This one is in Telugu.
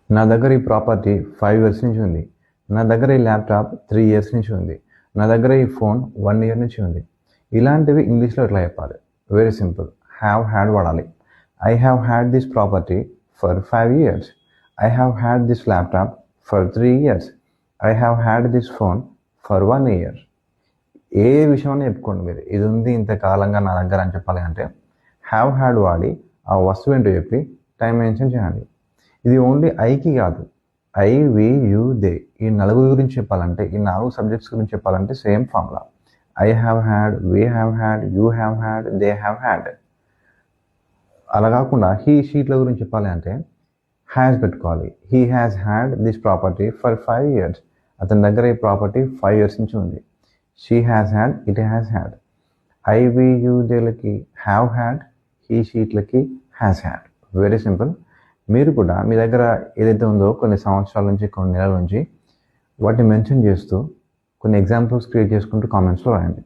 నా దగ్గర ఈ ప్రాపర్టీ 5 ఇయర్స్ నుంచి ఉంది. నా దగ్గర ఈ ల్యాప్టాప్ 3 ఇయర్స్ నుంచి ఉంది. నా దగ్గర ఈ ఫోన్ 1 ఇయర్ నుంచి ఉంది. ఇలాంటివి ఇంగ్లీష్లో ఎట్లా చెప్పాలి? Very simple. హ్యావ్ హ్యాడ్ వాడాలి. I have had this property for 5 years. I have had this laptop for 3 years. I have had this phone for 1 year. ఏ విషయమైనా చెప్పుకోండి మీరు. ఇది ఉంది ఇంతకాలంగా నా దగ్గర అని చెప్పాలి అంటే హ్యావ్ హ్యాడ్ వాడి ఆ వస్తువు ఏంటో చెప్పి టైం మెన్షన్ చేయాలి. ఇది ఓన్లీ ఐకి కాదు, ఐ, వి, యూ, దే ఈ నలుగురు గురించి చెప్పాలంటే, ఈ 4 సబ్జెక్ట్స్ గురించి చెప్పాలంటే same formula. I have had, we have had, you have had, they have had. అలా కాకుండా హీ, షీట్ల గురించి చెప్పాలి అంటే హ్యాస్ పెట్టుకోవాలి. He has had this property for 5 years. అతని దగ్గర ఈ ప్రాపర్టీ 5 ఇయర్స్ నుంచి ఉంది. She has had, it has had. I, we, you, దేలకి హ్యావ్ హ్యాడ్, హీ, షీట్లకి హ్యాస్ హ్యాడ్. Very simple. మీరు కూడా మీ దగ్గర ఏదైతే ఉందో కొన్ని సంవత్సరాల నుంచి, కొన్ని నెలల నుంచి వాటిని మెన్షన్ చేస్తూ కొన్ని ఎగ్జాంపుల్స్ క్రియేట్ చేసుకుంటూ కామెంట్స్లో రాయండి.